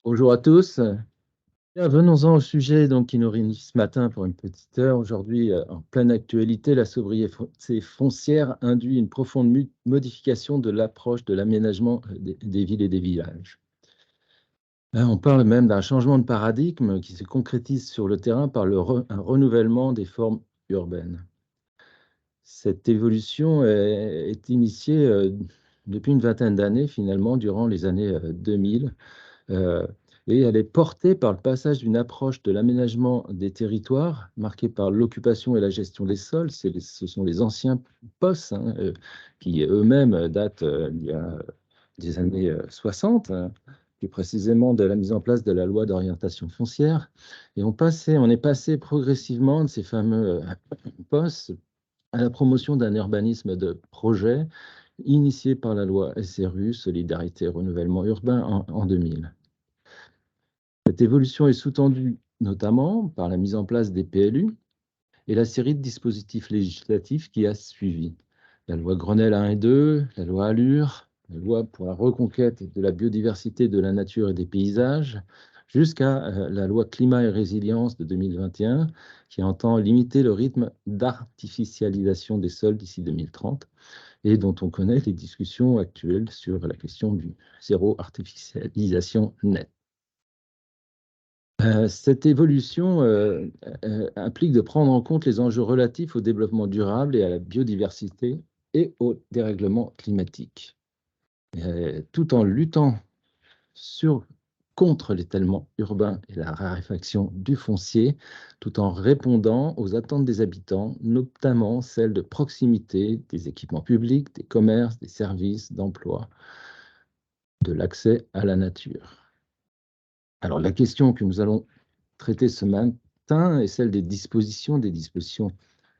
Bonjour à tous. Bien, venons-en au sujet qui nous réunit ce matin pour une petite heure. Aujourd'hui, en pleine actualité, la sobriété foncière induit une profonde modification de l'approche de l'aménagement des villes et des villages. On parle même d'un changement de paradigme qui se concrétise sur le terrain par un renouvellement des formes urbaines. Cette évolution est initiée depuis une vingtaine d'années, finalement, durant les années 2000. Euh, et elle est portée par le passage d'une approche de l'aménagement des territoires marquée par l'occupation et la gestion des sols. Ce sont les anciens POS, qui eux-mêmes datent il y a des années 60, plus précisément de la mise en place de la loi d'orientation foncière. Et on est passé progressivement de ces fameux POS à la promotion d'un urbanisme de projet initié par la loi SRU, Solidarité et Renouvellement Urbain, en 2000. Cette évolution est sous-tendue notamment par la mise en place des PLU et la série de dispositifs législatifs qui a suivi. La loi Grenelle 1 et 2, la loi Allure, la loi pour la reconquête de la biodiversité, de la nature et des paysages, jusqu'à la loi Climat et Résilience de 2021, qui entend limiter le rythme d'artificialisation des sols d'ici 2030 et dont on connaît les discussions actuelles sur la question du zéro artificialisation net. Cette évolution implique de prendre en compte les enjeux relatifs au développement durable et à la biodiversité et au dérèglement climatique, tout en luttant sur contre l'étalement urbain et la raréfaction du foncier, tout en répondant aux attentes des habitants, notamment celles de proximité des équipements publics, des commerces, des services, d'emploi, de l'accès à la nature. Alors la question que nous allons traiter ce matin est celle des dispositions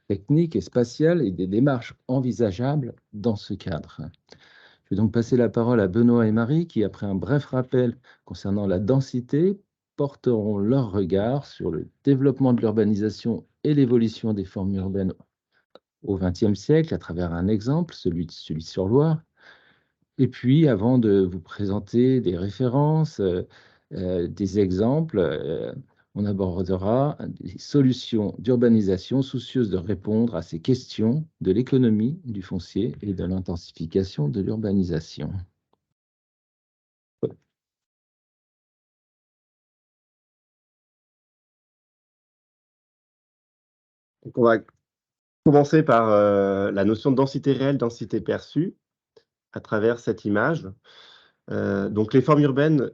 techniques et spatiales et des démarches envisageables dans ce cadre. Je vais donc passer la parole à Benoît et Marie qui, après un bref rappel concernant la densité, porteront leur regard sur le développement de l'urbanisation et l'évolution des formes urbaines au XXe siècle à travers un exemple, celui sur Loire. Et puis, avant de vous présenter des références, des exemples, on abordera des solutions d'urbanisation soucieuses de répondre à ces questions de l'économie du foncier et de l'intensification de l'urbanisation. Donc, on va commencer par la notion de densité réelle, densité perçue, à travers cette image. Donc, les formes urbaines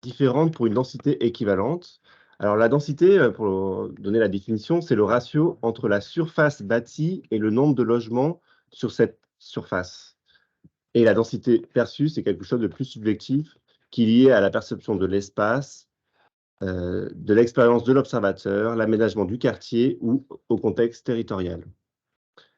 différentes pour une densité équivalente. Alors, la densité, pour donner la définition, c'est le ratio entre la surface bâtie et le nombre de logements sur cette surface. Et la densité perçue, c'est quelque chose de plus subjectif qui est lié à la perception de l'espace, de l'expérience de l'observateur, l'aménagement du quartier ou au contexte territorial.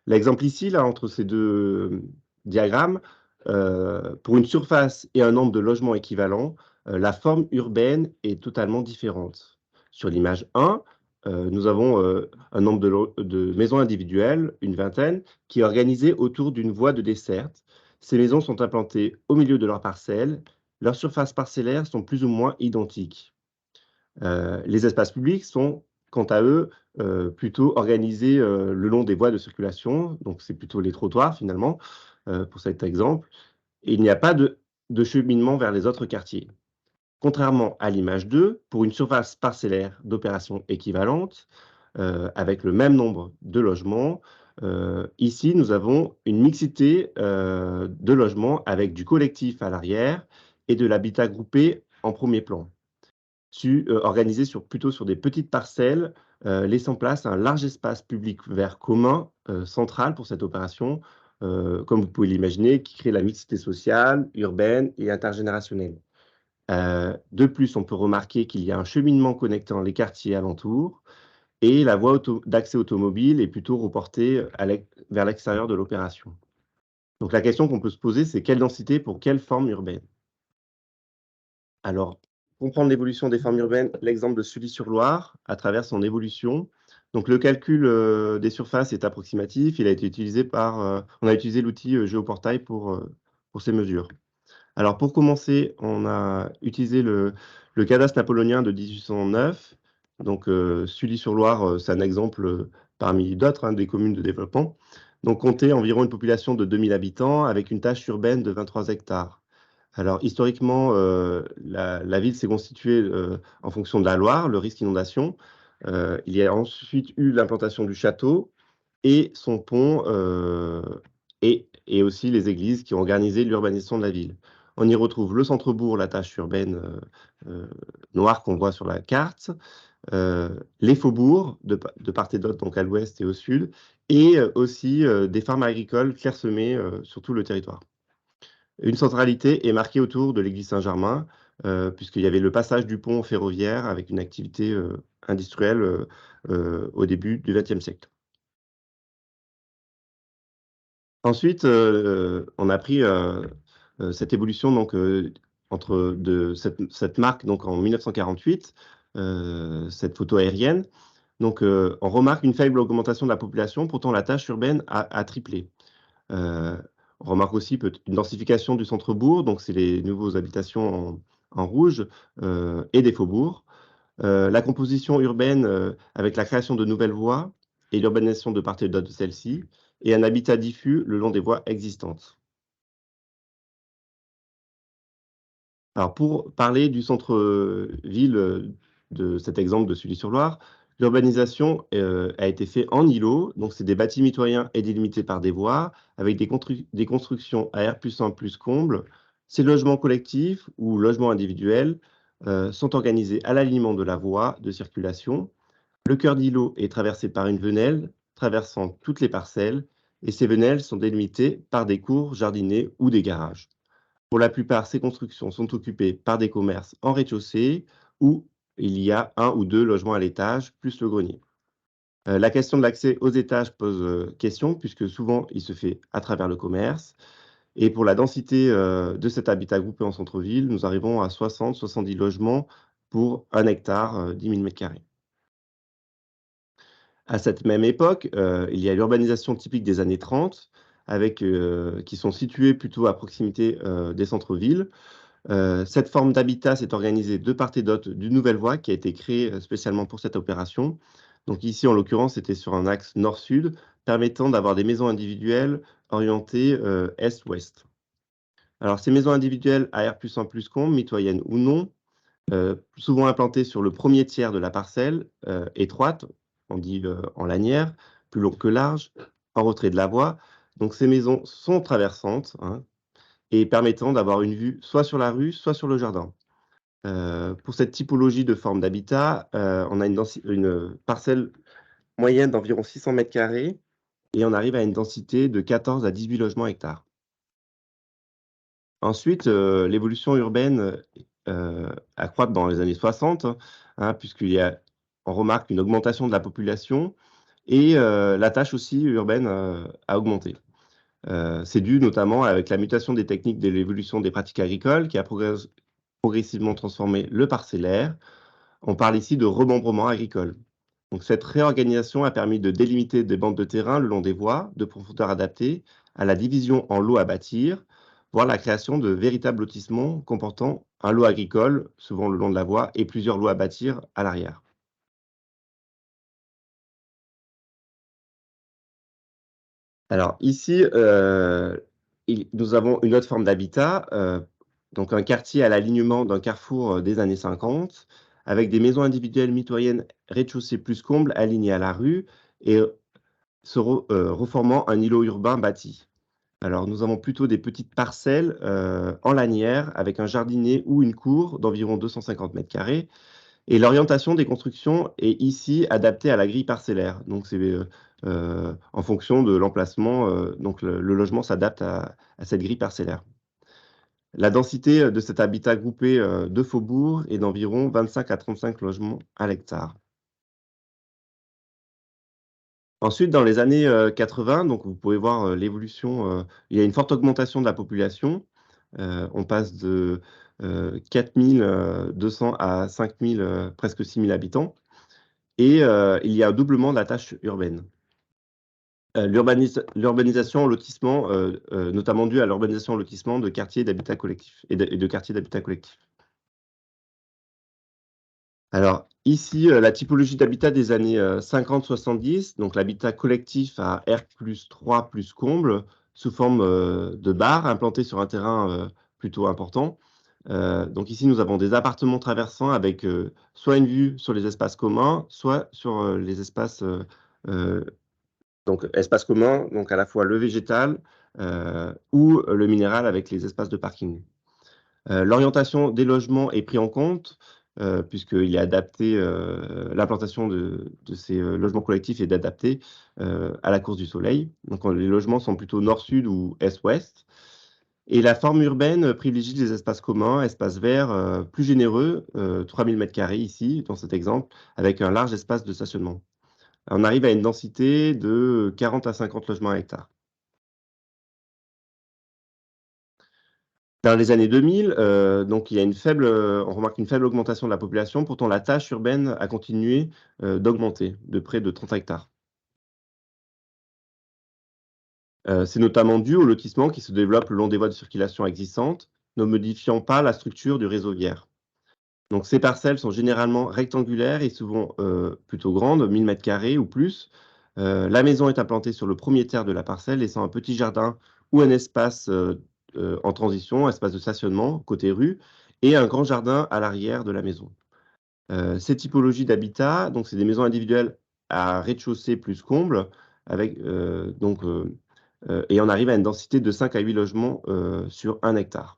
L'exemple ici, là, entre ces deux diagrammes, pour une surface et un nombre de logements équivalents, la forme urbaine est totalement différente. Sur l'image 1, nous avons un nombre de maisons individuelles, une vingtaine, qui est organisée autour d'une voie de desserte. Ces maisons sont implantées au milieu de leur parcelle. Leurs surfaces parcellaires sont plus ou moins identiques. Les espaces publics sont, quant à eux, plutôt organisés le long des voies de circulation, donc c'est plutôt les trottoirs finalement, pour cet exemple, et il n'y a pas de cheminement vers les autres quartiers. Contrairement à l'image 2, pour une surface parcellaire d'opération équivalente, avec le même nombre de logements, ici nous avons une mixité de logements avec du collectif à l'arrière et de l'habitat groupé en premier plan. Organisé plutôt sur des petites parcelles, laissant place à un large espace public vert commun, central pour cette opération, comme vous pouvez l'imaginer, qui crée la mixité sociale, urbaine et intergénérationnelle. De plus, on peut remarquer qu'il y a un cheminement connectant les quartiers alentours et la voie d'accès automobile est plutôt reportée vers l'extérieur de l'opération. Donc la question qu'on peut se poser, c'est quelle densité pour quelle forme urbaine? Alors, comprendre l'évolution des formes urbaines, l'exemple de Sully-sur-Loire, à travers son évolution. Donc, le calcul des surfaces est approximatif. On a utilisé l'outil Géoportail pour ces mesures. Alors pour commencer, on a utilisé le cadastre napoléonien de 1809. Donc, Sully-sur-Loire, c'est un exemple, parmi d'autres, hein, des communes de développement. Donc comptait environ une population de 2 000 habitants avec une tâche urbaine de 23 hectares. Alors historiquement, la ville s'est constituée, en fonction de la Loire, le risque inondation. Il y a ensuite eu l'implantation du château et son pont, et aussi les églises qui ont organisé l'urbanisation de la ville. On y retrouve le centre-bourg, la tache urbaine, noire qu'on voit sur la carte, les faubourgs de part et d'autre, donc à l'ouest et au sud, et aussi, des fermes agricoles clairsemées, sur tout le territoire. Une centralité est marquée autour de l'église Saint-Germain, puisqu'il y avait le passage du pont ferroviaire avec une activité, industrielle, au début du XXe siècle. Ensuite, on a pris, cette évolution donc, entre de cette marque donc en 1948, cette photo aérienne. Donc, on remarque une faible augmentation de la population, pourtant la tâche urbaine a triplé. Heu, on remarque aussi une densification du centre-bourg, donc c'est les nouveaux habitations en rouge, et des faubourgs. La composition urbaine, avec la création de nouvelles voies et l'urbanisation de part et d'autre de celles-ci et un habitat diffus le long des voies existantes. Alors pour parler du centre, ville, de cet exemple de Sully-sur-Loire, l'urbanisation, a été fait en îlot, donc c'est des bâtis mitoyens et délimités par des voies avec des constructions à R+1 plus comble. Ces logements collectifs ou logements individuels, sont organisés à l'alignement de la voie de circulation. Le cœur d'îlot est traversé par une venelle traversant toutes les parcelles et ces venelles sont délimitées par des cours jardinés ou des garages. Pour la plupart, ces constructions sont occupées par des commerces en rez-de-chaussée où il y a un ou 2 logements à l'étage, plus le grenier. La question de l'accès aux étages pose, question puisque souvent il se fait à travers le commerce et pour la densité, de cet habitat groupé en centre-ville, nous arrivons à 60-70 logements pour 1 hectare, 10 000 m². À cette même époque, il y a l'urbanisation typique des années 30 avec, qui sont situées plutôt à proximité, des centres-villes. Cette forme d'habitat s'est organisée de part et d'autre d'une nouvelle voie qui a été créée, spécialement pour cette opération. Donc ici, en l'occurrence, c'était sur un axe nord-sud, permettant d'avoir des maisons individuelles orientées, est-ouest. Alors ces maisons individuelles à R+1 plus comble, mitoyennes ou non, souvent implantées sur le premier tiers de la parcelle, étroite, on dit, en lanière, plus longue que large, en retrait de la voie. Donc ces maisons sont traversantes, hein, et permettant d'avoir une vue soit sur la rue, soit sur le jardin. Pour cette typologie de forme d'habitat, on a une parcelle moyenne d'environ 600 m² et on arrive à une densité de 14 à 18 logements hectares. Ensuite, l'évolution urbaine, accroît dans les années 60, hein, on remarque une augmentation de la population et la tâche aussi urbaine, a augmenté. C'est dû notamment avec la mutation des techniques de l'évolution des pratiques agricoles qui a progressivement transformé le parcellaire. On parle ici de remembrement agricole. Donc cette réorganisation a permis de délimiter des bandes de terrain le long des voies de profondeur adaptées à la division en lots à bâtir, voire la création de véritables lotissements comportant un lot agricole, souvent le long de la voie, et plusieurs lots à bâtir à l'arrière. Alors ici, nous avons une autre forme d'habitat, donc un quartier à l'alignement d'un carrefour, des années 50, avec des maisons individuelles mitoyennes rez-de-chaussée plus comble alignées à la rue et reformant un îlot urbain bâti. Alors nous avons plutôt des petites parcelles, en lanière avec un jardinier ou une cour d'environ 250 m² et l'orientation des constructions est ici adaptée à la grille parcellaire. Donc c'est, en fonction de l'emplacement, donc le logement s'adapte à cette grille parcellaire. La densité, de cet habitat groupé, de faubourg est d'environ 25 à 35 logements à l'hectare. Ensuite, dans les années, 80, donc vous pouvez voir, l'évolution, il y a une forte augmentation de la population. On passe de, 4 200 à 5 000, presque 6 000 habitants et il y a un doublement de la tâche urbaine. l'urbanisation au lotissement, notamment due à l'urbanisation au lotissement de quartiers d'habitat collectif et de quartiers d'habitat collectif. Alors ici, la typologie d'habitat des années 50-70, donc l'habitat collectif à R+3 plus comble, sous forme de bars implantés sur un terrain plutôt important. Donc ici, nous avons des appartements traversants avec soit une vue sur les espaces communs, soit sur les espaces donc espaces communs, donc à la fois le végétal ou le minéral avec les espaces de parking. L'orientation des logements est pris en compte, puisqu'il est adapté, l'implantation de ces logements collectifs est d'adapter à la course du soleil. Donc les logements sont plutôt nord-sud ou est-ouest. Et la forme urbaine privilégie les espaces communs, espaces verts plus généreux, 3000 m² ici, dans cet exemple, avec un large espace de stationnement. On arrive à une densité de 40 à 50 logements à hectare. Dans les années 2000, donc il y a on remarque une faible augmentation de la population. Pourtant, la tâche urbaine a continué d'augmenter de près de 30 hectares. C'est notamment dû au lotissement qui se développe le long des voies de circulation existantes, ne modifiant pas la structure du réseau viaire. Donc ces parcelles sont généralement rectangulaires et souvent plutôt grandes, 1000 m² ou plus. La maison est implantée sur le premier tiers de la parcelle, laissant un petit jardin ou un espace en transition, espace de stationnement côté rue, et un grand jardin à l'arrière de la maison. Ces typologies d'habitat, donc c'est des maisons individuelles à rez-de-chaussée plus comble, avec et on arrive à une densité de 5 à 8 logements sur 1 hectare.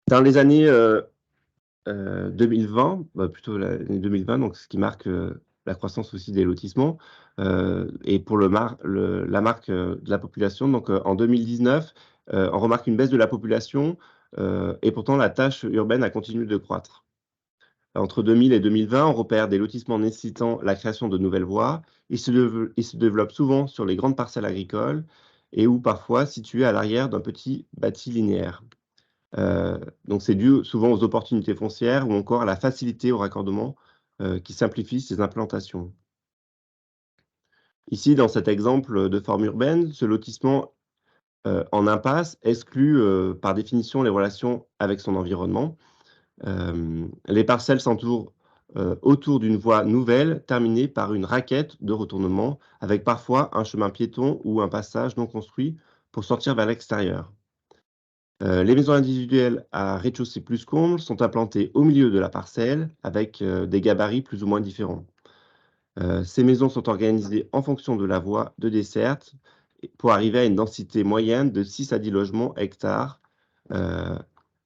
Dans les années 2020, plutôt l'année 2020, donc ce qui marque la croissance aussi des lotissements, et pour la marque de la population. Donc en 2019, on remarque une baisse de la population, et pourtant la tâche urbaine a continué de croître. Entre 2000 et 2020, on repère des lotissements nécessitant la création de nouvelles voies. Ils se développent souvent sur les grandes parcelles agricoles et ou parfois situés à l'arrière d'un petit bâti linéaire. Donc c'est dû souvent aux opportunités foncières ou encore à la facilité au raccordement qui simplifie ces implantations. Ici, dans cet exemple de forme urbaine, ce lotissement en impasse exclut par définition les relations avec son environnement. Les parcelles s'entourent autour d'une voie nouvelle terminée par une raquette de retournement avec parfois un chemin piéton ou un passage non construit pour sortir vers l'extérieur. Les maisons individuelles à rez-de-chaussée plus comble sont implantées au milieu de la parcelle avec des gabarits plus ou moins différents. Ces maisons sont organisées en fonction de la voie de desserte pour arriver à une densité moyenne de 6 à 10 logements hectares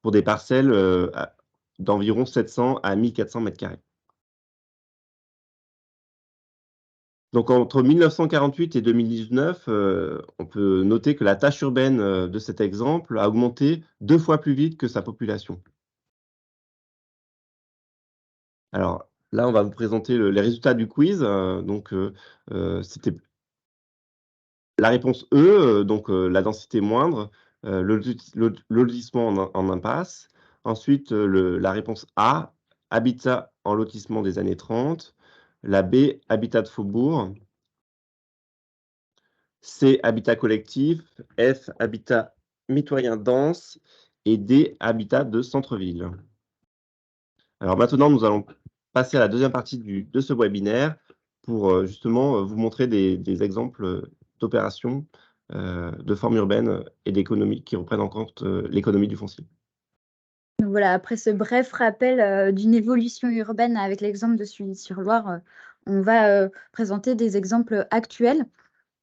pour des parcelles d'environ 700 à 1400 m². Donc entre 1948 et 2019, on peut noter que la tâche urbaine de cet exemple a augmenté 2 fois plus vite que sa population. Alors là, on va vous présenter les résultats du quiz. C'était la réponse E, donc la densité moindre, le lotissement en impasse. Ensuite, la réponse A, habitat en lotissement des années 30. La B, habitat de faubourg. C, habitat collectif. F, habitat mitoyen dense. Et D, habitat de centre-ville. Alors maintenant, nous allons passer à la deuxième partie de ce webinaire pour justement vous montrer des exemples d'opérations de forme urbaine et d'économie qui reprennent en compte l'économie du foncier. Voilà, après ce bref rappel d'une évolution urbaine avec l'exemple de Sully-sur-Loire, on va présenter des exemples actuels.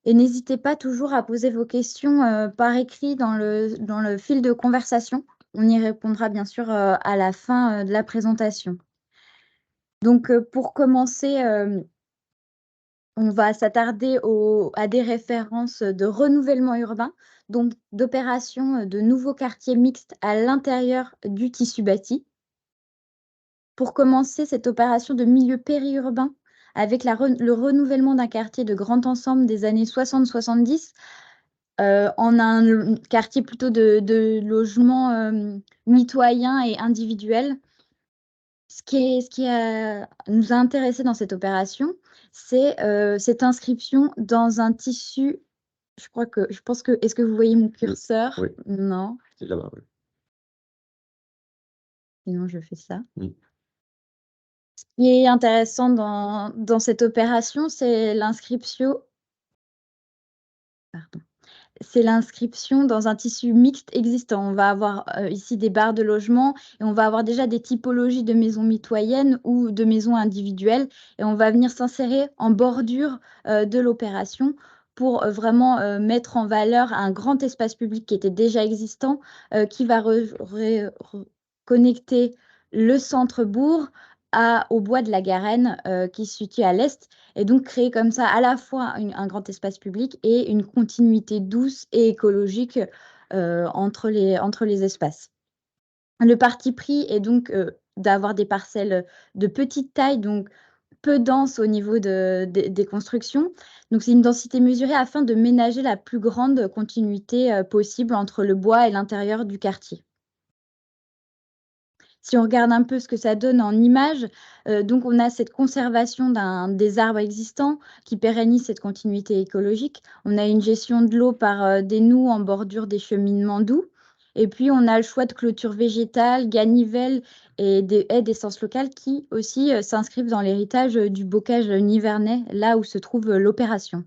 Et n'hésitez pas toujours à poser vos questions par écrit dans le fil de conversation. On y répondra bien sûr à la fin de la présentation. Donc, pour commencer, on va s'attarder à des références de renouvellement urbain, donc d'opérations de nouveaux quartiers mixtes à l'intérieur du tissu bâti. Pour commencer cette opération de milieu périurbain, avec le renouvellement d'un quartier de grand ensemble des années 60-70, en un quartier plutôt de logements mitoyens et individuels. Ce qui nous a intéressé dans cette opération, c'est cette inscription dans un tissu. Je pense que. Est-ce que vous voyez mon curseur? Oui. Non. C'est là-bas, oui. Sinon, je fais ça. Oui. Ce qui est intéressant dans cette opération, c'est l'inscription. Pardon. C'est l'inscription dans un tissu mixte existant. On va avoir ici des barres de logement et on va avoir déjà des typologies de maisons mitoyennes ou de maisons individuelles et on va venir s'insérer en bordure de l'opération pour vraiment mettre en valeur un grand espace public qui était déjà existant, qui va connecter le centre-bourg au bois de la Garenne qui se situe à l'est et donc créer comme ça à la fois un grand espace public et une continuité douce et écologique entre les espaces. Le parti pris est donc d'avoir des parcelles de petite taille, donc peu denses au niveau des constructions. Donc c'est une densité mesurée afin de ménager la plus grande continuité possible entre le bois et l'intérieur du quartier. Si on regarde un peu ce que ça donne en images, donc on a cette conservation des arbres existants qui pérennise cette continuité écologique. On a une gestion de l'eau par des noues en bordure des cheminements doux. Et puis on a le choix de clôture végétale, ganivelle et des haies d'essence locale qui aussi s'inscrivent dans l'héritage du bocage nivernais, là où se trouve l'opération.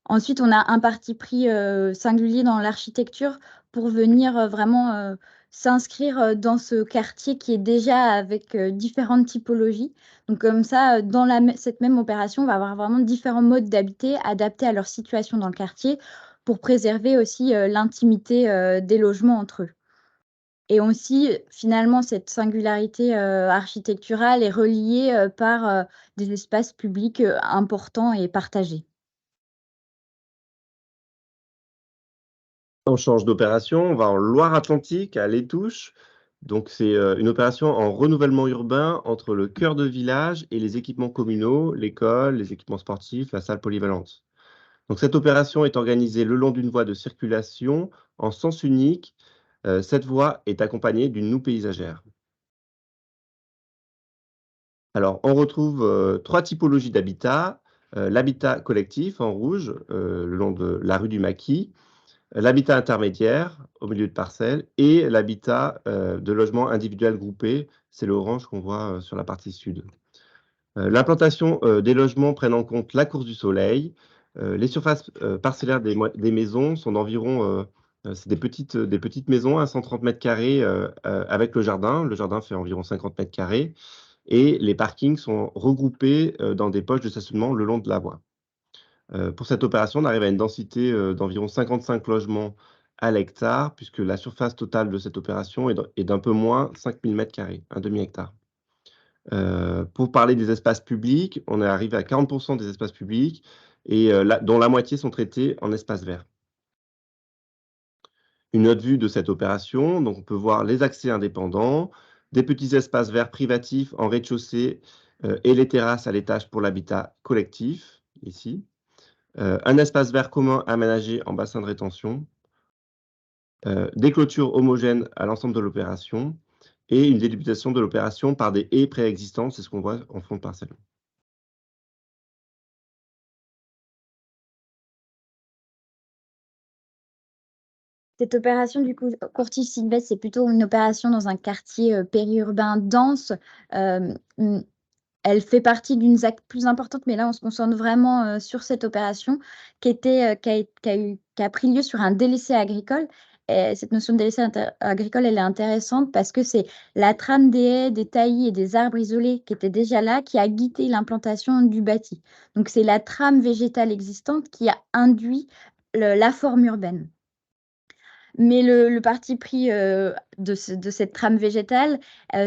Ensuite, on a un parti pris singulier dans l'architecture pour venir vraiment s'inscrire dans ce quartier qui est déjà avec différentes typologies. Donc comme ça, dans cette même opération, on va avoir vraiment différents modes d'habiter adaptés à leur situation dans le quartier pour préserver aussi l'intimité des logements entre eux. Et aussi, finalement, cette singularité architecturale est reliée par des espaces publics importants et partagés. On change d'opération, on va en Loire-Atlantique, à Létouche. Donc, c'est une opération en renouvellement urbain entre le cœur de village et les équipements communaux, l'école, les équipements sportifs, la salle polyvalente. Donc, cette opération est organisée le long d'une voie de circulation en sens unique. Cette voie est accompagnée d'une noue paysagère. Alors, on retrouve 3 typologies d'habitat. L'habitat collectif en rouge, le long de la rue du Maquis. L'habitat intermédiaire au milieu de parcelles et l'habitat de logement individuel groupé, c'est l'orange qu'on voit sur la partie sud. L'implantation des logements prennent en compte la course du soleil. Les surfaces parcellaires des maisons sont d'environ, c'est des petites maisons à 130 mètres carrés avec le jardin. Le jardin fait environ 50 mètres carrés et les parkings sont regroupés dans des poches de stationnement le long de la voie. Pour cette opération, on arrive à une densité d'environ 55 logements à l'hectare, puisque la surface totale de cette opération est d'un peu moins 5 000 mètres carrés, un demi-hectare. Pour parler des espaces publics, on est arrivé à 40% des espaces publics, et dont la moitié sont traités en espaces verts. Une autre vue de cette opération, donc on peut voir les accès indépendants, des petits espaces verts privatifs en rez-de-chaussée et les terrasses à l'étage pour l'habitat collectif, ici. Un espace vert commun aménagé en bassin de rétention, des clôtures homogènes à l'ensemble de l'opération et une délimitation de l'opération par des haies préexistantes, c'est ce qu'on voit en fond de parcelle. Cette opération, du coup, Courtice-Sylvestre, c'est plutôt une opération dans un quartier périurbain dense. Elle fait partie d'une ZAC plus importante, mais là, on se concentre vraiment sur cette opération qui a pris lieu sur un délaissé agricole. Et cette notion de délaissé agricole, elle est intéressante parce que c'est la trame des haies, des taillis et des arbres isolés qui étaient déjà là qui a guidé l'implantation du bâti. Donc, c'est la trame végétale existante qui a induit la forme urbaine. Mais le parti pris de cette trame végétale,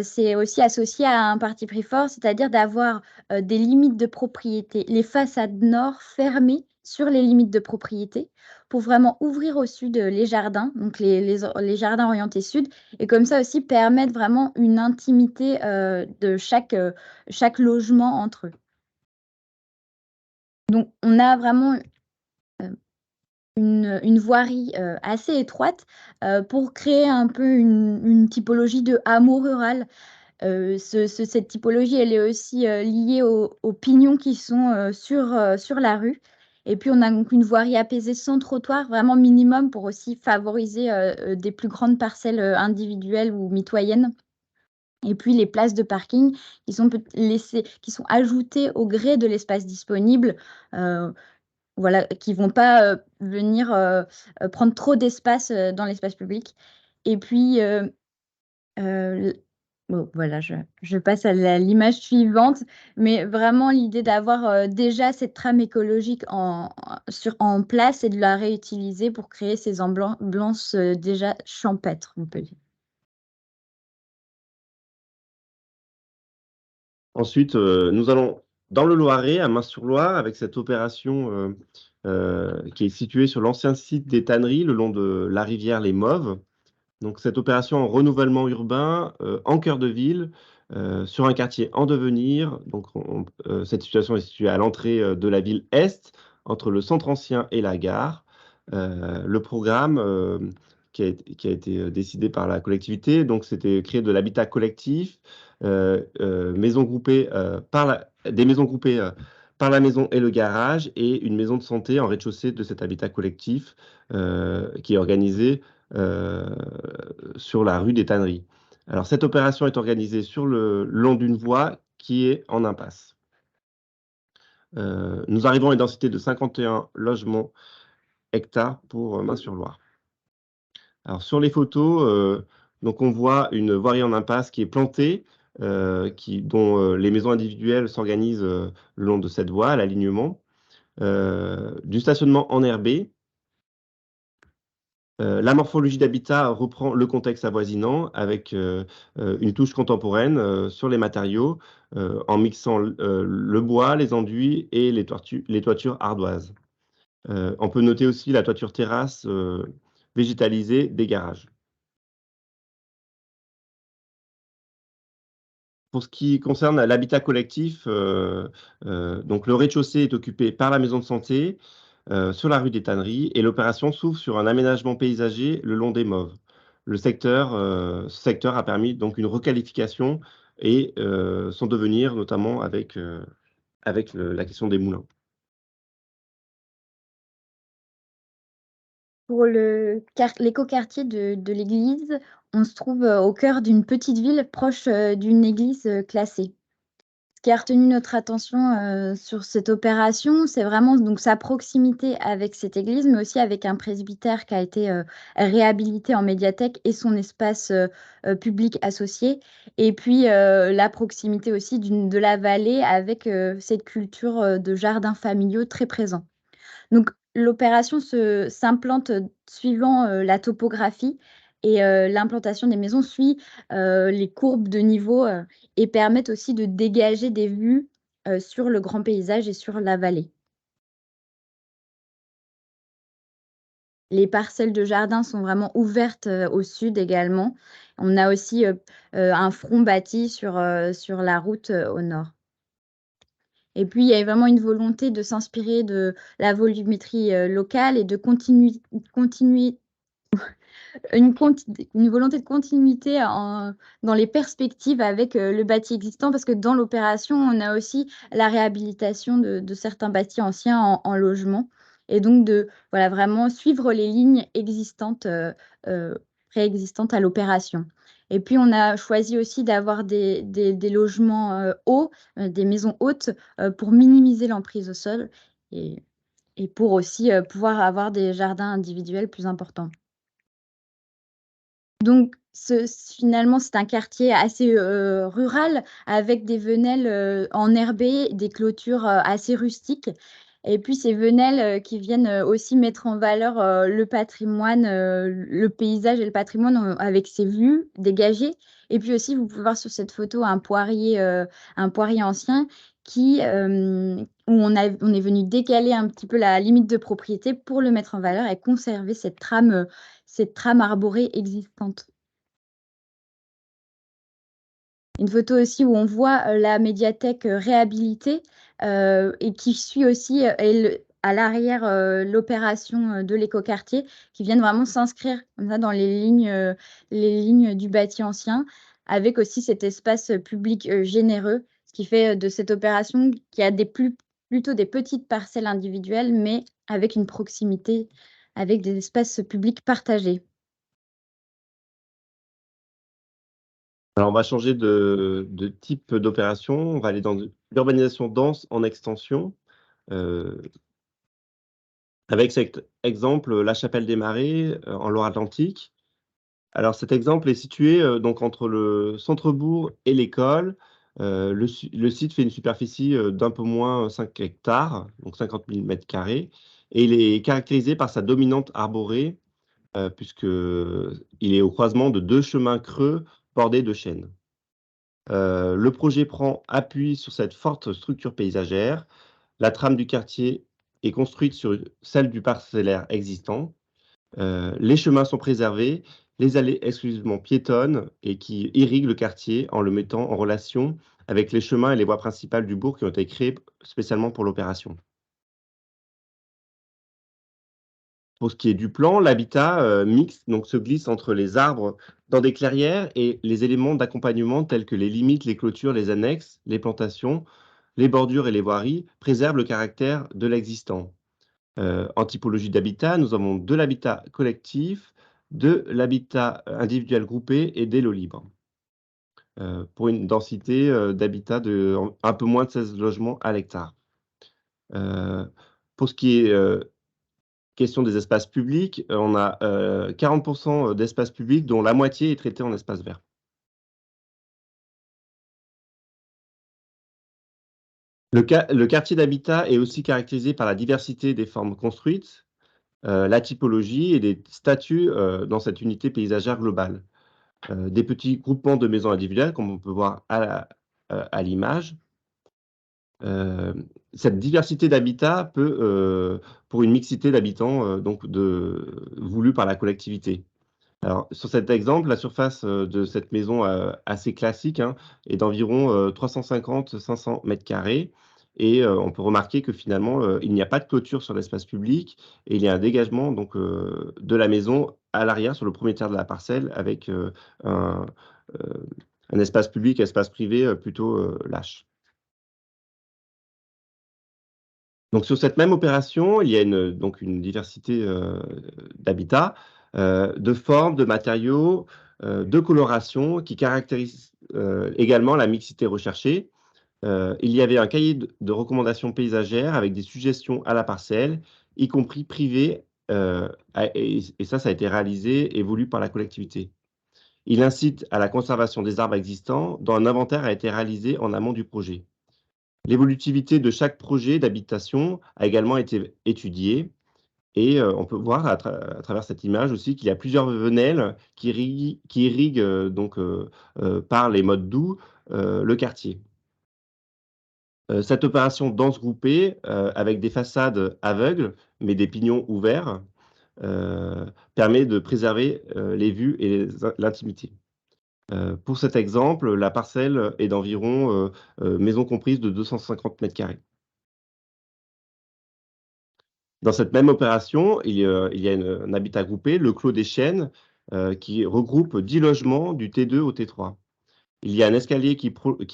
c'est aussi associé à un parti pris fort, c'est-à-dire d'avoir des limites de propriété, les façades nord fermées sur les limites de propriété pour vraiment ouvrir au sud les jardins, donc les jardins orientés sud, et comme ça aussi permettre vraiment une intimité de chaque logement entre eux. Donc on a vraiment une voirie assez étroite pour créer un peu une typologie de hameau rural Cette typologie, elle est aussi liée aux pignons qui sont sur la rue. Et puis, on a donc une voirie apaisée sans trottoir, vraiment minimum pour aussi favoriser des plus grandes parcelles individuelles ou mitoyennes. Et puis, les places de parking qui sont ajoutées au gré de l'espace disponible, voilà, qui ne vont pas venir prendre trop d'espace dans l'espace public. Et puis, bon, voilà, je passe à l'image suivante, mais vraiment l'idée d'avoir déjà cette trame écologique en place et de la réutiliser pour créer ces ambiances déjà champêtres, on peut dire. Ensuite, nous allons dans le Loiret, à Mins-sur-Loire, avec cette opération qui est située sur l'ancien site des tanneries, le long de la rivière Les Mauves. Donc, cette opération en renouvellement urbain en cœur de ville, sur un quartier en devenir. Donc, cette situation est située à l'entrée de la ville Est, entre le centre ancien et la gare. Le programme qui a été décidé par la collectivité, donc c'était créer de l'habitat collectif, maisons groupées des maisons groupées par la maison et le garage, et une maison de santé en rez-de-chaussée de cet habitat collectif qui est organisé sur la rue des Tanneries. Alors, cette opération est organisée sur le long d'une voie qui est en impasse. Nous arrivons à une densité de 51 logements hectares pour Mins-sur-Loire. Alors, sur les photos, donc on voit une voirie en impasse qui est plantée, dont les maisons individuelles s'organisent le long de cette voie, à l'alignement, du stationnement enherbé. La morphologie d'habitat reprend le contexte avoisinant avec une touche contemporaine sur les matériaux, en mixant le bois, les enduits et les toitures ardoises. On peut noter aussi la toiture terrasse végétalisée des garages. Pour ce qui concerne l'habitat collectif, donc le rez-de-chaussée est occupé par la maison de santé sur la rue des Tanneries, et l'opération s'ouvre sur un aménagement paysager le long des Mauves. Ce secteur a permis donc une requalification et son devenir, notamment avec la question des moulins. Pour l'écoquartier de l'église, on se trouve au cœur d'une petite ville proche d'une église classée. Ce qui a retenu notre attention sur cette opération, c'est vraiment donc sa proximité avec cette église, mais aussi avec un presbytère qui a été réhabilité en médiathèque et son espace public associé. Et puis la proximité aussi de la vallée avec cette culture de jardins familiaux très présent. Donc l'opération s'implante suivant la topographie, et l'implantation des maisons suit les courbes de niveau et permettent aussi de dégager des vues sur le grand paysage et sur la vallée. Les parcelles de jardin sont vraiment ouvertes au sud également. On a aussi un front bâti sur la route au nord. Et puis, il y a vraiment une volonté de s'inspirer de la volumétrie locale et de continuer une volonté de continuité dans les perspectives avec le bâti existant, parce que dans l'opération, on a aussi la réhabilitation de certains bâtis anciens en logement, et donc de vraiment suivre les lignes existantes, préexistantes à l'opération. Et puis, on a choisi aussi d'avoir des logements hauts, des maisons hautes, pour minimiser l'emprise au sol et pour aussi pouvoir avoir des jardins individuels plus importants. Donc finalement, c'est un quartier assez rural, avec des venelles enherbées, des clôtures assez rustiques, et puis ces venelles qui viennent aussi mettre en valeur le patrimoine, le paysage et le patrimoine avec ses vues dégagées. Et puis aussi, vous pouvez voir sur cette photo un poirier ancien où on est venu décaler un petit peu la limite de propriété pour le mettre en valeur et conserver cette trame arborée existante. Une photo aussi où on voit la médiathèque réhabilitée et qui suit aussi à l'arrière l'opération de l'écoquartier, qui viennent vraiment s'inscrire comme ça dans les lignes du bâti ancien. avec aussi cet espace public généreux, ce qui fait de cette opération qu'il y a plutôt des petites parcelles individuelles, mais avec une proximité, avec des espaces publics partagés. Alors, on va changer de type d'opération. On va aller dans l'urbanisation dense en extension. Avec cet exemple, la Chapelle-des-Marais, en Loire-Atlantique. Alors cet exemple est situé, donc entre le centre-bourg et l'école. Le site fait une superficie, d'un peu moins 5 hectares, donc 50 000 m², et il est caractérisé par sa dominante arborée, puisqu'il est au croisement de 2 chemins creux bordés de chênes. Le projet prend appui sur cette forte structure paysagère. La trame du quartier est construite sur celle du parcellaire existant. Les chemins sont préservés, les allées exclusivement piétonnes et qui irriguent le quartier en le mettant en relation avec les chemins et les voies principales du bourg qui ont été créés spécialement pour l'opération. Pour ce qui est du plan, l'habitat mixte donc, se glisse entre les arbres dans des clairières et les éléments d'accompagnement tels que les limites, les clôtures, les annexes, les plantations, les bordures et les voiries préservent le caractère de l'existant. En typologie d'habitat, nous avons de l'habitat collectif, de l'habitat individuel groupé et des lots libres. Pour une densité d'habitat de un peu moins de 16 logements à l'hectare. Pour ce qui est question des espaces publics, on a 40% d'espaces publics dont la moitié est traité en espace vert. Le quartier d'habitat est aussi caractérisé par la diversité des formes construites, la typologie et des statuts dans cette unité paysagère globale. Des petits groupements de maisons individuelles, comme on peut voir à l'image. Cette diversité d'habitat peut, pour une mixité d'habitants, voulue par la collectivité. Alors, sur cet exemple, la surface de cette maison assez classique est d'environ 350-500 m². Et on peut remarquer que finalement, il n'y a pas de clôture sur l'espace public et il y a un dégagement donc, de la maison à l'arrière, sur le premier tiers de la parcelle, avec un, euh, un espace public, espace privé plutôt lâche. Donc sur cette même opération, il y a donc une diversité d'habitats, de formes, de matériaux, de colorations qui caractérisent également la mixité recherchée. Il y avait un cahier de recommandations paysagères avec des suggestions à la parcelle, y compris privées, et ça a été réalisé et voulu par la collectivité. Il incite à la conservation des arbres existants, dont un inventaire a été réalisé en amont du projet. L'évolutivité de chaque projet d'habitation a également été étudiée et on peut voir à travers cette image aussi qu'il y a plusieurs venelles qui irriguent par les modes doux le quartier. Cette opération dense groupée avec des façades aveugles, mais des pignons ouverts, permet de préserver les vues et l'intimité. Pour cet exemple, la parcelle est d'environ, maison comprise, de 250 m². Dans cette même opération, il y a un habitat groupé, le Clos des Chênes, qui regroupe 10 logements du T2 au T3. Il y a un escalier qui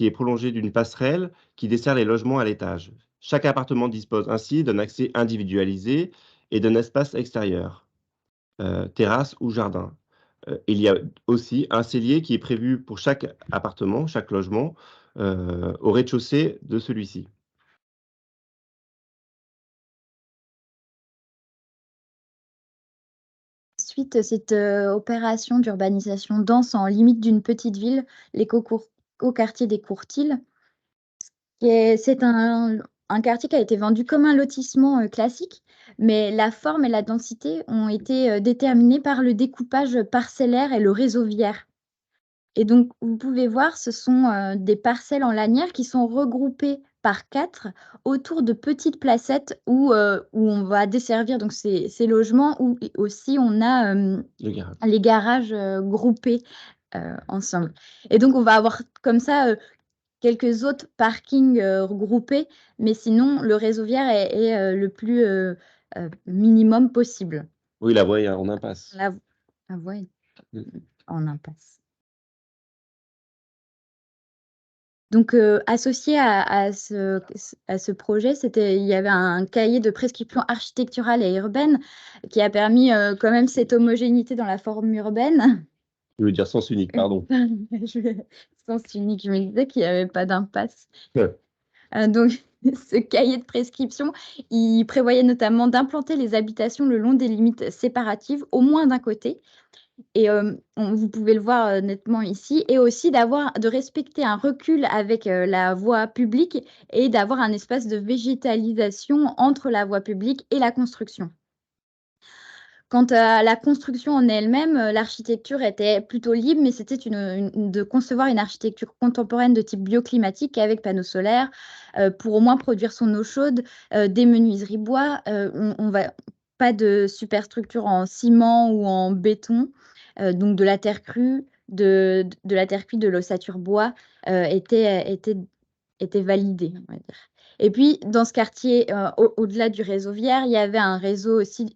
est prolongé d'une passerelle qui dessert les logements à l'étage. Chaque appartement dispose ainsi d'un accès individualisé et d'un espace extérieur, terrasse ou jardin. Il y a aussi un cellier qui est prévu pour chaque appartement, chaque logement, au rez-de-chaussée de celui-ci. Suite cette opération d'urbanisation dense en limite d'une petite ville, l'écoquartier des Courtils, c'est un quartier qui a été vendu comme un lotissement classique, mais la forme et la densité ont été déterminées par le découpage parcellaire et le réseau viaire. Et donc, vous pouvez voir, ce sont des parcelles en lanière qui sont regroupées par 4 autour de petites placettes où on va desservir donc ces logements, où aussi on a Le garage. les garages groupés ensemble. Et donc, on va avoir comme ça quelques autres parkings regroupés, mais sinon, le réseau viaire est le plus minimum possible. Oui, la voie est en impasse. La voie est en impasse. Donc, associé à ce projet, il y avait un cahier de prescriptions architecturales et urbaines qui a permis quand même cette homogénéité dans la forme urbaine. Je veux dire sens unique, pardon. Sens unique, je me disais qu'il n'y avait pas d'impasse. Ouais. Donc, ce cahier de prescription, il prévoyait notamment d'implanter les habitations le long des limites séparatives, au moins d'un côté. Et vous pouvez le voir nettement ici, et aussi de respecter un recul avec la voie publique et d'avoir un espace de végétalisation entre la voie publique et la construction. Quant à la construction en elle-même, l'architecture était plutôt libre, mais c'était de concevoir une architecture contemporaine de type bioclimatique avec panneaux solaires pour au moins produire son eau chaude, des menuiseries bois. Pas de superstructure en ciment ou en béton, donc de la terre crue, de la terre cuite, de l'ossature bois était validée, on va dire. Et puis, dans ce quartier, au-delà du réseau viaire, il y a un réseau aussi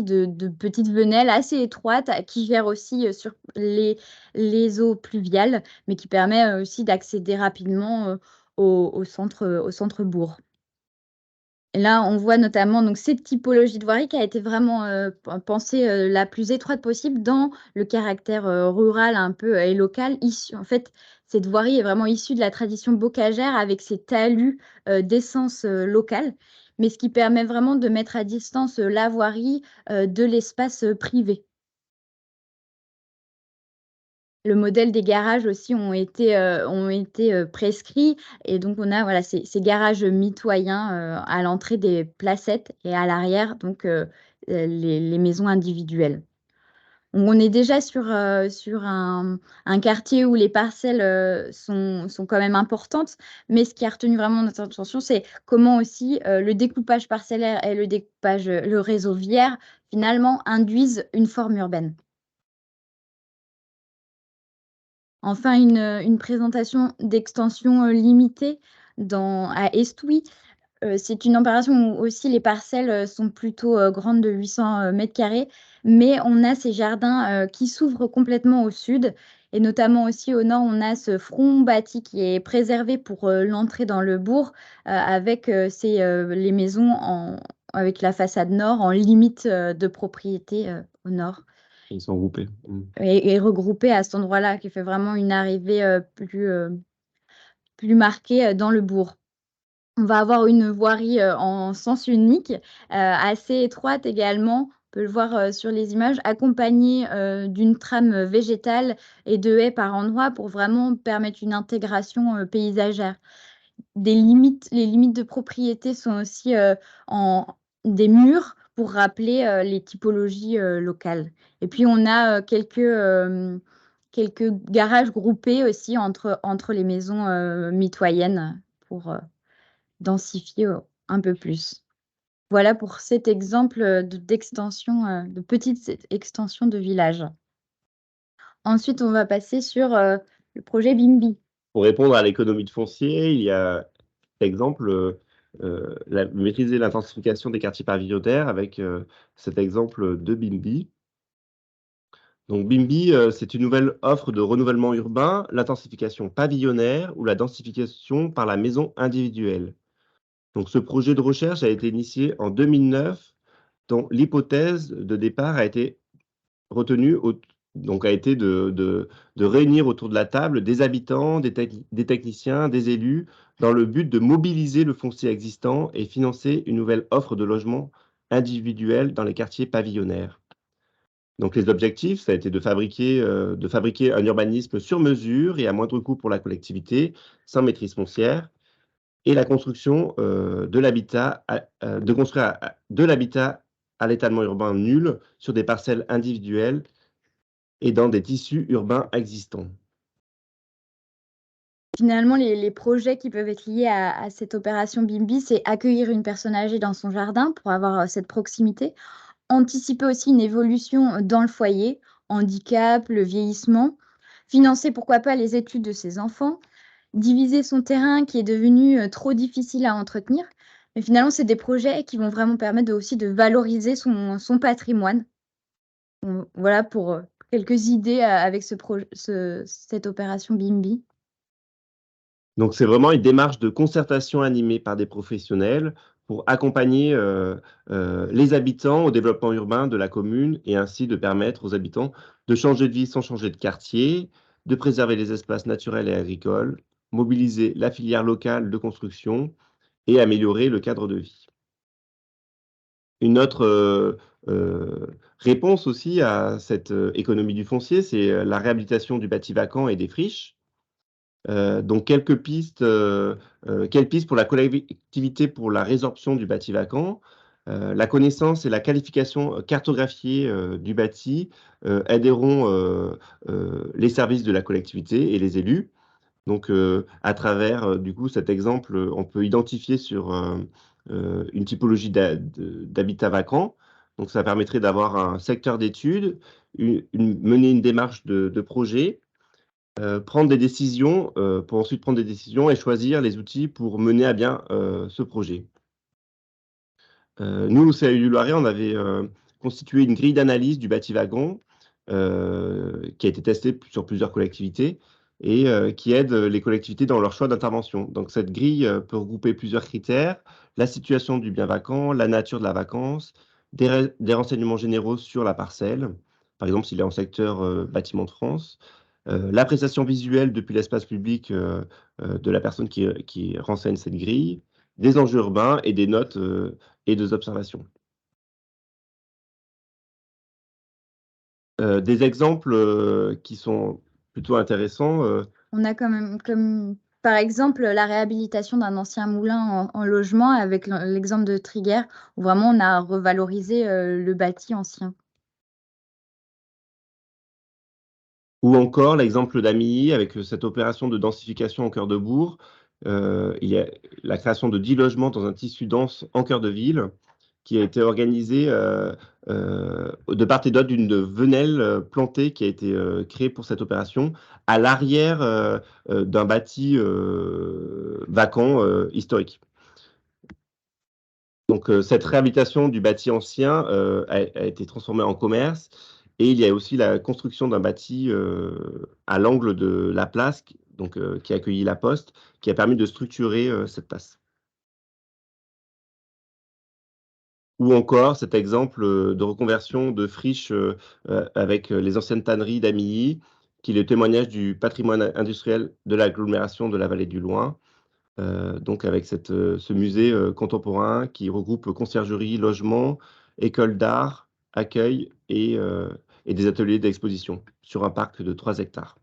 de petites venelles assez étroites qui gèrent aussi sur les eaux pluviales, mais qui permet aussi d'accéder rapidement au centre-bourg. Et là, on voit notamment donc cette typologie de voirie qui a été vraiment pensée la plus étroite possible dans le caractère rural un peu et local. En fait, cette voirie est vraiment issue de la tradition bocagère avec ses talus d'essence locale, mais ce qui permet vraiment de mettre à distance la voirie de l'espace privé. Le modèle des garages aussi ont été prescrits, et donc on a voilà ces garages mitoyens à l'entrée des placettes et à l'arrière donc les maisons individuelles. Donc on est déjà sur un quartier où les parcelles sont quand même importantes, mais ce qui a retenu vraiment notre attention, c'est comment aussi le découpage parcellaire et le réseau viaire finalement induisent une forme urbaine. Enfin, une présentation d'extension limitée à Estouilly. C'est une opération où aussi les parcelles sont plutôt grandes, de 800 mètres carrés, mais on a ces jardins qui s'ouvrent complètement au sud, et notamment aussi au nord, on a ce front bâti qui est préservé pour l'entrée dans le bourg, avec les maisons avec la façade nord en limite de propriété au nord. Ils sont groupés. Et regroupés à cet endroit-là, qui fait vraiment une arrivée plus marquée dans le bourg. On va avoir une voirie en sens unique, assez étroite également. On peut le voir sur les images, accompagnée d'une trame végétale et de haies par endroits pour vraiment permettre une intégration paysagère. Les limites de propriété sont aussi en des murs pour rappeler les typologies locales. Et puis on a quelques garages groupés aussi entre les maisons mitoyennes pour densifier un peu plus. Voilà pour cet exemple d'extension, de petite extension de village. Ensuite, on va passer sur le projet Bimbi. Pour répondre à l'économie de foncier, il y a, par exemple, maîtriser l'intensification des quartiers pavillonnaires avec cet exemple de Bimbi. Donc Bimbi, c'est une nouvelle offre de renouvellement urbain, l'intensification pavillonnaire ou la densification par la maison individuelle. Donc ce projet de recherche a été initié en 2009, dont l'hypothèse de départ a été retenue, donc a été de réunir autour de la table des habitants, des techniciens, des élus, dans le but de mobiliser le foncier existant et financer une nouvelle offre de logement individuel dans les quartiers pavillonnaires. Donc les objectifs, ça a été de fabriquer un urbanisme sur mesure et à moindre coût pour la collectivité, sans maîtrise foncière, et la construction de construire de l'habitat à l'étalement urbain nul sur des parcelles individuelles et dans des tissus urbains existants. Finalement, les projets qui peuvent être liés à cette opération Bimbi, c'est accueillir une personne âgée dans son jardin pour avoir cette proximité, anticiper aussi une évolution dans le foyer, handicap, le vieillissement, financer pourquoi pas les études de ses enfants, diviser son terrain qui est devenu trop difficile à entretenir. Mais finalement, c'est des projets qui vont vraiment permettre aussi de valoriser son patrimoine. Voilà pour quelques idées avec cette opération Bimbi. Donc, c'est vraiment une démarche de concertation animée par des professionnels pour accompagner les habitants au développement urbain de la commune et ainsi de permettre aux habitants de changer de vie sans changer de quartier, de préserver les espaces naturels et agricoles, mobiliser la filière locale de construction et améliorer le cadre de vie. Une autre réponse aussi à cette économie du foncier, c'est la réhabilitation du bâti vacant et des friches. Donc quelles pistes pour la collectivité pour la résorption du bâti vacant? La connaissance et la qualification cartographiée du bâti aideront les services de la collectivité et les élus. Donc, à travers, du coup, cet exemple, on peut identifier sur une typologie d'habitat vacant. Donc, ça permettrait d'avoir un secteur d'études, mener une démarche de projet, prendre des décisions, pour ensuite prendre des décisions et choisir les outils pour mener à bien ce projet. Nous, au CAU du Loiret, on avait constitué une grille d'analyse du bâti wagon qui a été testée sur plusieurs collectivités et qui aide les collectivités dans leur choix d'intervention. Donc, cette grille peut regrouper plusieurs critères: la situation du bien vacant, la nature de la vacance, des renseignements généraux sur la parcelle, par exemple s'il est en secteur bâtiment de France, l'appréciation visuelle depuis l'espace public de la personne qui renseigne cette grille, des enjeux urbains et des notes et des observations. Des exemples qui sont plutôt intéressants. On a quand même, comme par exemple, la réhabilitation d'un ancien moulin en logement avec l'exemple de Triguères, où vraiment on a revalorisé le bâti ancien. Ou encore l'exemple d'Amilly avec cette opération de densification en cœur de bourg. Il y a la création de 10 logements dans un tissu dense en cœur de ville qui a été organisée de part et d'autre d'une venelle plantée qui a été créée pour cette opération à l'arrière d'un bâti vacant historique. Donc, cette réhabilitation du bâti ancien a été transformée en commerce et il y a aussi la construction d'un bâti à l'angle de la place, donc, qui a accueilli la Poste, qui a permis de structurer cette place. Ou encore cet exemple de reconversion de friches avec les anciennes tanneries d'Amilly, qui est le témoignage du patrimoine industriel de l'agglomération de la Vallée du Loing. Donc avec ce musée contemporain qui regroupe conciergerie, logement, école d'art, accueil et des ateliers d'exposition sur un parc de 3 hectares.